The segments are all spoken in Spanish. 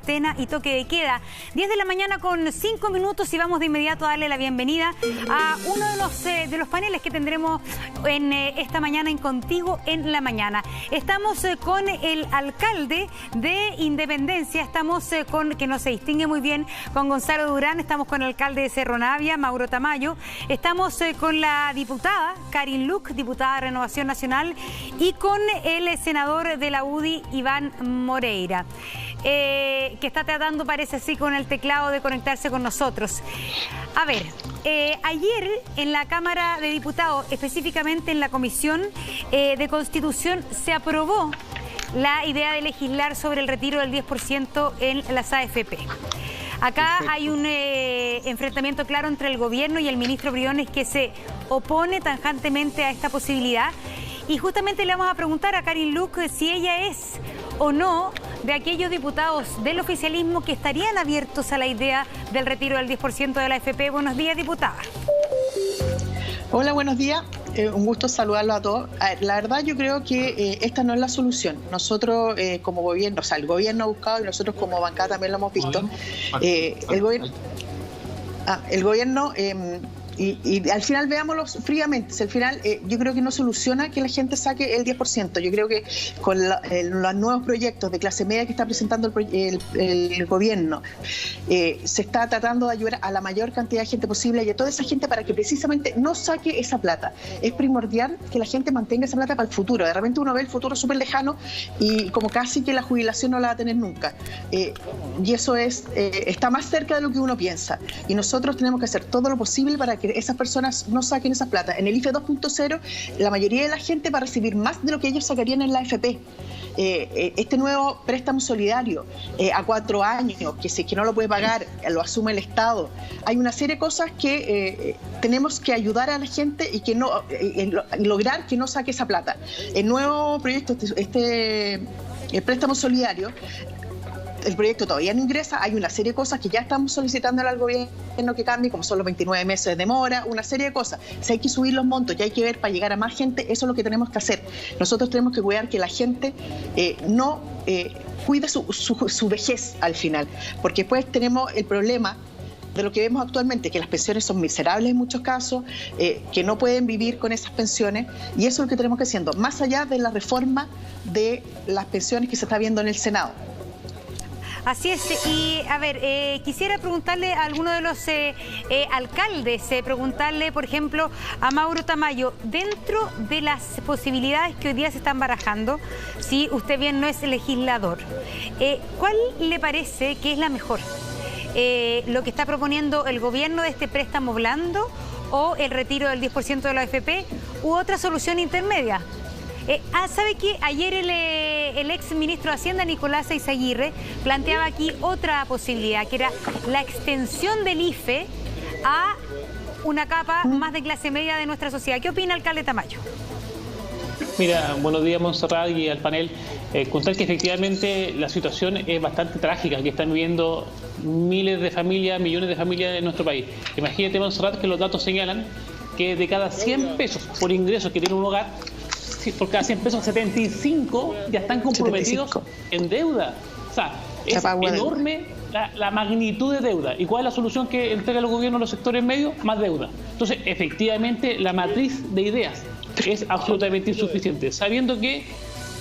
cuarentena y toque de queda. 10 de la mañana con 5 minutos y vamos de inmediato a darle la bienvenida a uno de los paneles que tendremos en esta mañana en Contigo en la Mañana. Estamos con el alcalde de Independencia, estamos que no se distingue muy bien, con Gonzalo Durán, estamos con el alcalde de Cerro Navia, Mauro Tamayo, estamos con la diputada Karin Luk, diputada de Renovación Nacional, y con el senador de la UDI, Iván Moreira, que está tratando, parece así, con el teclado de conectarse con nosotros. A ver, ayer en la Cámara de Diputados, específicamente en la Comisión de Constitución, se aprobó la idea de legislar sobre el retiro del 10% en las AFP. Acá hay un enfrentamiento claro entre el gobierno y el ministro Briones, que se opone tajantemente a esta posibilidad. Y justamente le vamos a preguntar a Karin Luk si ella es o no de aquellos diputados del oficialismo que estarían abiertos a la idea del retiro del 10% de la AFP. Buenos días, diputada. Hola, buenos días. Un gusto saludarlos a todos. La verdad, yo creo que esta no es la solución. Nosotros como gobierno, o sea, el gobierno ha buscado y nosotros como bancada también lo hemos visto. El gobierno y al final veámoslo fríamente. Al final yo creo que no soluciona que la gente saque el 10%. Yo creo que con los nuevos proyectos de clase media que está presentando el gobierno, se está tratando de ayudar a la mayor cantidad de gente posible y a toda esa gente para que precisamente no saque esa plata. Es primordial que la gente mantenga esa plata para el futuro. De repente uno ve el futuro súper lejano y como casi que la jubilación no la va a tener nunca. Y eso está más cerca de lo que uno piensa. Y nosotros tenemos que hacer todo lo posible para que esas personas no saquen esa plata. En el IFE 2.0, la mayoría de la gente va a recibir más de lo que ellos sacarían en la AFP. Este nuevo préstamo solidario a 4 años, que no lo puede pagar, lo asume el Estado. Hay una serie de cosas que tenemos que ayudar a la gente y que lograr que no saque esa plata. El nuevo proyecto, el préstamo solidario, el proyecto todavía no ingresa, hay una serie de cosas que ya estamos solicitando al gobierno que cambie, como son los 29 meses de demora, una serie de cosas. Si hay que subir los montos y hay que ver para llegar a más gente, eso es lo que tenemos que hacer. Nosotros tenemos que cuidar que la gente no cuide su vejez al final, porque después tenemos el problema de lo que vemos actualmente, que las pensiones son miserables en muchos casos, que no pueden vivir con esas pensiones, y eso es lo que tenemos que hacer, más allá de la reforma de las pensiones que se está viendo en el Senado. Así es, y a ver, quisiera preguntarle a alguno de los alcaldes, preguntarle, por ejemplo, a Mauro Tamayo, dentro de las posibilidades que hoy día se están barajando, si usted bien no es legislador, ¿cuál le parece que es la mejor? ¿Lo que está proponiendo el gobierno de este préstamo blando o el retiro del 10% de la AFP u otra solución intermedia? ¿Sabe qué? Ayer el ex ministro de Hacienda, Nicolás Eyzaguirre, planteaba aquí otra posibilidad, que era la extensión del IFE a una capa más de clase media de nuestra sociedad. ¿Qué opina, alcalde Tamayo? Mira, buenos días, Montserrat, y al panel. Contar que efectivamente la situación es bastante trágica, que están viviendo miles de familias, millones de familias en nuestro país. Imagínate, Montserrat, que los datos señalan que de cada 100 pesos por ingresos que tiene un hogar, por cada 100 pesos, 75 ya están comprometidos en deuda. O sea, es enorme la magnitud de deuda. ¿Y cuál es la solución que entrega el gobierno a los sectores medios? Más deuda. Entonces, efectivamente, la matriz de ideas es absolutamente insuficiente, sabiendo que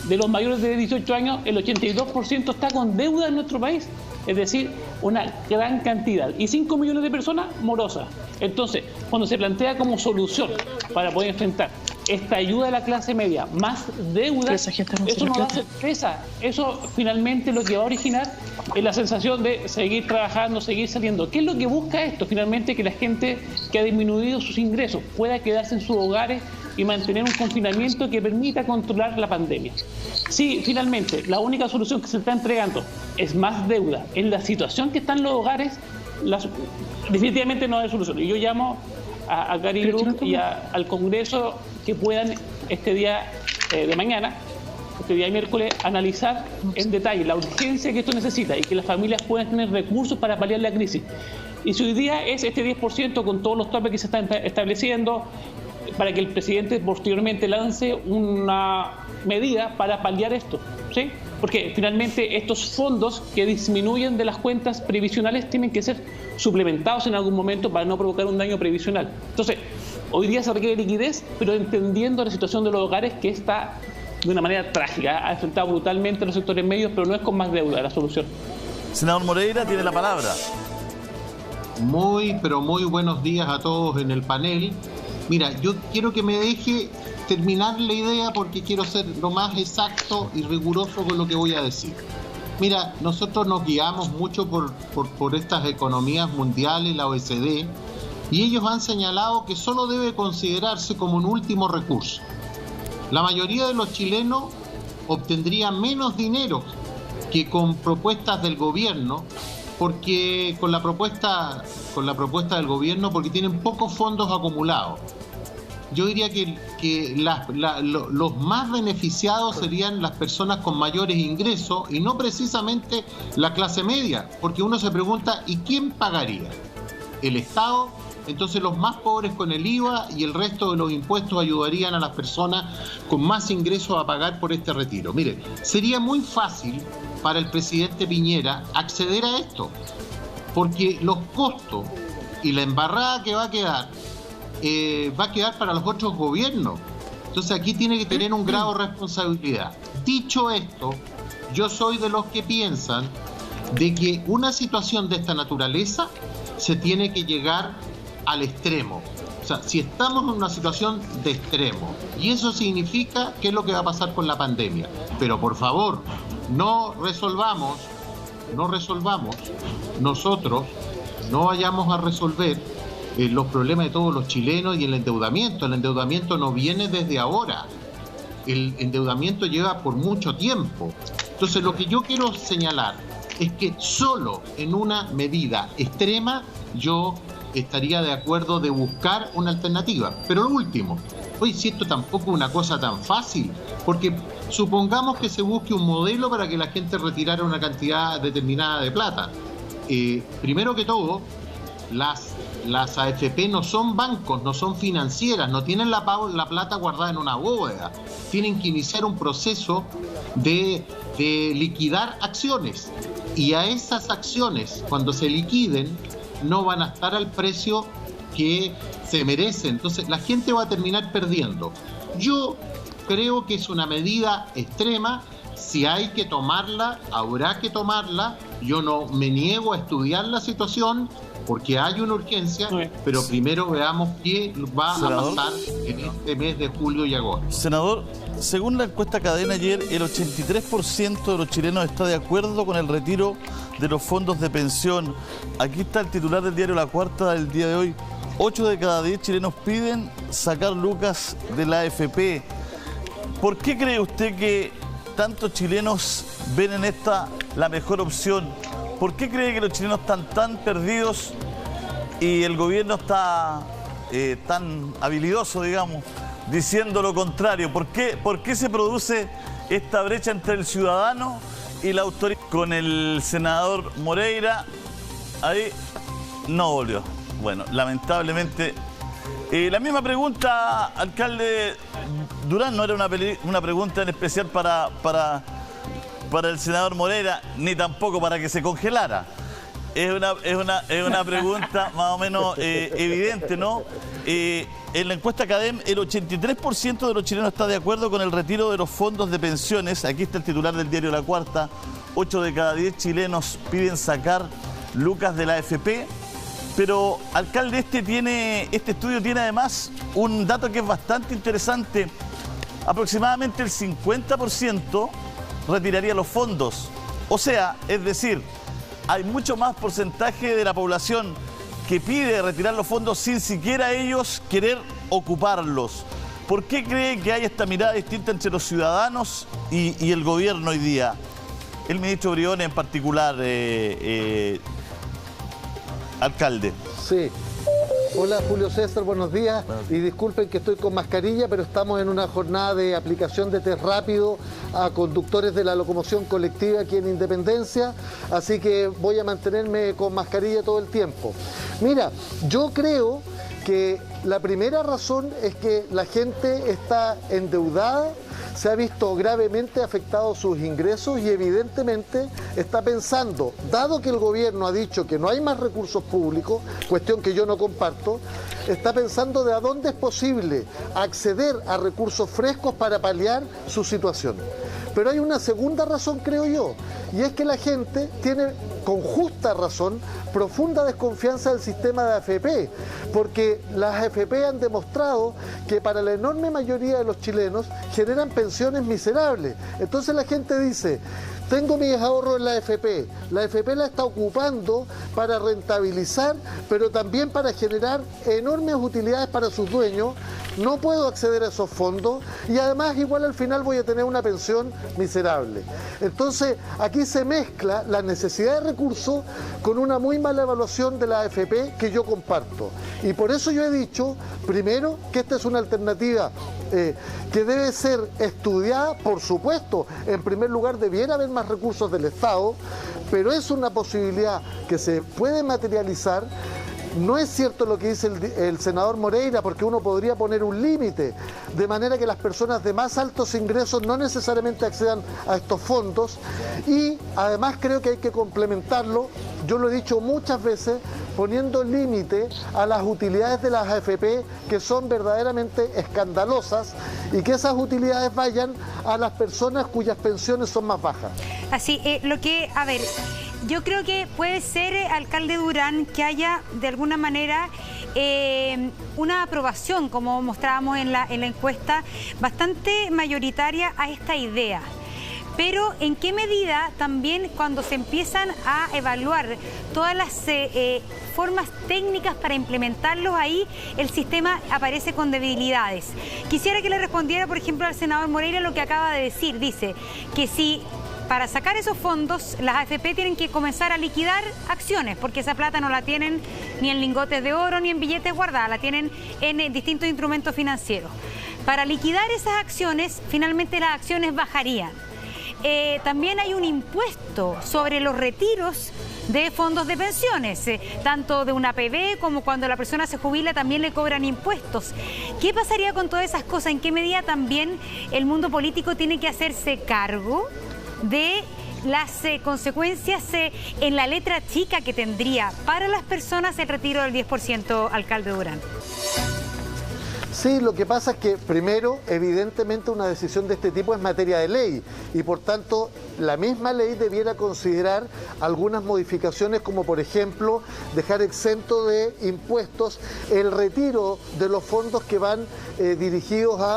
de los mayores de 18 años, el 82% está con deuda en nuestro país. Es decir, una gran cantidad. Y 5 millones de personas morosas. Entonces, cuando se plantea como solución para poder enfrentar esta ayuda de la clase media más deuda, eso no da certeza. Eso finalmente lo que va a originar es la sensación de seguir trabajando, seguir saliendo. ¿Qué es lo que busca esto? Finalmente, que la gente que ha disminuido sus ingresos pueda quedarse en sus hogares y mantener un confinamiento que permita controlar la pandemia. Sí, finalmente, la única solución que se está entregando es más deuda. En la situación que están los hogares, definitivamente no hay solución. Y yo llamo a Karin Luk y al Congreso que puedan este día de mañana, este día miércoles, analizar en detalle la urgencia que esto necesita y que las familias puedan tener recursos para paliar la crisis. Y si hoy día es este 10% con todos los topes que se están estableciendo, para que el presidente posteriormente lance una medida para paliar esto, ¿sí? porque finalmente estos fondos que disminuyen de las cuentas previsionales tienen que ser suplementados en algún momento para no provocar un daño previsional. Entonces, hoy día se requiere liquidez, pero entendiendo la situación de los hogares, que está de una manera trágica, ha afectado brutalmente a los sectores medios, pero no es con más deuda la solución. Senador Moreira, tiene la palabra. Pero muy buenos días a todos en el panel. Mira, yo quiero que me deje terminar la idea porque quiero ser lo más exacto y riguroso con lo que voy a decir. Mira, nosotros nos guiamos mucho por estas economías mundiales, la OECD, y ellos han señalado que solo debe considerarse como un último recurso. La mayoría de los chilenos obtendrían menos dinero que con propuestas del gobierno, porque con la propuesta del gobierno, porque tienen pocos fondos acumulados. Yo diría que los más beneficiados serían las personas con mayores ingresos y no precisamente la clase media, porque uno se pregunta, ¿y quién pagaría? ¿El Estado? Entonces los más pobres con el IVA y el resto de los impuestos ayudarían a las personas con más ingresos a pagar por este retiro. Mire, sería muy fácil para el presidente Piñera acceder a esto, porque los costos y la embarrada que va a quedar para los otros gobiernos. Entonces aquí tiene que tener un grado de responsabilidad. Dicho esto, yo soy de los que piensan de que una situación de esta naturaleza se tiene que llegar al extremo. O sea, si estamos en una situación de extremo, y eso significa qué es lo que va a pasar con la pandemia. Pero por favor, no resolvamos, nosotros no vayamos a resolver los problemas de todos los chilenos y el endeudamiento. El endeudamiento no viene desde ahora. El endeudamiento lleva por mucho tiempo. Entonces, lo que yo quiero señalar es que solo en una medida extrema yo estaría de acuerdo de buscar una alternativa. Pero lo último, hoy si esto tampoco es una cosa tan fácil, porque supongamos que se busque un modelo para que la gente retirara una cantidad determinada de plata. Primero que todo, las AFP no son bancos, no son financieras, no tienen la plata guardada en una bóveda. Tienen que iniciar un proceso de liquidar acciones. Y a esas acciones, cuando se liquiden, no van a estar al precio que se merecen. Entonces la gente va a terminar perdiendo. Yo creo que es una medida extrema. Si hay que tomarla, habrá que tomarla. Yo no me niego a estudiar la situación porque hay una urgencia, pero primero veamos qué va a pasar en este mes de julio y agosto. Senador, según la encuesta Cadena ayer, el 83% de los chilenos está de acuerdo con el retiro de los fondos de pensión. Aquí está el titular del diario La Cuarta del día de hoy. 8 de cada 10 chilenos piden sacar lucas de la AFP. ¿Por qué cree usted que tantos chilenos ven en esta la mejor opción? ¿Por qué cree que los chilenos están tan perdidos y el gobierno está tan habilidoso, digamos, diciendo lo contrario? ¿Por qué se produce esta brecha entre el ciudadano y la autoridad? Con el senador Moreira, ahí no volvió. Bueno, lamentablemente. La misma pregunta, alcalde Durán, no era una pregunta en especial para el senador Moreira, ni tampoco para que se congelara. Es una pregunta más o menos evidente, ¿no? En la encuesta CADEM, el 83% de los chilenos está de acuerdo con el retiro de los fondos de pensiones. Aquí está el titular del diario La Cuarta. 8 de cada 10 chilenos piden sacar lucas de la AFP. Pero, alcalde, este estudio tiene además un dato que es bastante interesante. Aproximadamente el 50% retiraría los fondos. O sea, es decir, hay mucho más porcentaje de la población que pide retirar los fondos sin siquiera ellos querer ocuparlos. ¿Por qué cree que hay esta mirada distinta entre los ciudadanos y el gobierno hoy día? El ministro Briones en particular, alcalde. Sí. Hola Julio César, buenos días. Y disculpen que estoy con mascarilla, pero estamos en una jornada de aplicación de test rápido a conductores de la locomoción colectiva aquí en Independencia, así que voy a mantenerme con mascarilla todo el tiempo. Mira, yo creo que la primera razón es que la gente está endeudada, se ha visto gravemente afectados sus ingresos y evidentemente está pensando, dado que el gobierno ha dicho que no hay más recursos públicos, cuestión que yo no comparto, está pensando de a dónde es posible acceder a recursos frescos para paliar su situación. Pero hay una segunda razón, creo yo, y es que la gente tiene, con justa razón, profunda desconfianza del sistema de AFP, porque las AFP han demostrado que para la enorme mayoría de los chilenos generan pensiones miserables. Entonces la gente dice, tengo mis ahorros en la AFP la está ocupando para rentabilizar, pero también para generar enormes utilidades para sus dueños, no puedo acceder a esos fondos y además igual al final voy a tener una pensión miserable. Entonces aquí se mezcla la necesidad de recursos con una muy mala evaluación de la AFP que yo comparto. Y por eso yo he dicho, primero, que esta es una alternativa que debe ser estudiada, por supuesto. En primer lugar, debiera haber más recursos del Estado, pero es una posibilidad que se puede materializar. No es cierto lo que dice el senador Moreira, porque uno podría poner un límite, de manera que las personas de más altos ingresos no necesariamente accedan a estos fondos, y además creo que hay que complementarlo, yo lo he dicho muchas veces, poniendo límite a las utilidades de las AFP, que son verdaderamente escandalosas, y que esas utilidades vayan a las personas cuyas pensiones son más bajas. Así, yo creo que puede ser, alcalde Durán, que haya de alguna manera una aprobación, como mostrábamos en la encuesta, bastante mayoritaria a esta idea. Pero ¿en qué medida también cuando se empiezan a evaluar todas las formas técnicas para implementarlos, ahí el sistema aparece con debilidades? Quisiera que le respondiera, por ejemplo, al senador Moreira lo que acaba de decir. Dice que si para sacar esos fondos, las AFP tienen que comenzar a liquidar acciones, porque esa plata no la tienen ni en lingotes de oro ni en billetes guardadas, la tienen en distintos instrumentos financieros. Para liquidar esas acciones, finalmente las acciones bajarían. También hay un impuesto sobre los retiros de fondos de pensiones, tanto de una APB como cuando la persona se jubila también le cobran impuestos. ¿Qué pasaría con todas esas cosas? ¿En qué medida también el mundo político tiene que hacerse cargo de las consecuencias en la letra chica que tendría para las personas el retiro del 10%, alcalde Durán? Sí, lo que pasa es que primero, evidentemente una decisión de este tipo es materia de ley y por tanto la misma ley debiera considerar algunas modificaciones como por ejemplo dejar exento de impuestos el retiro de los fondos que van dirigidos a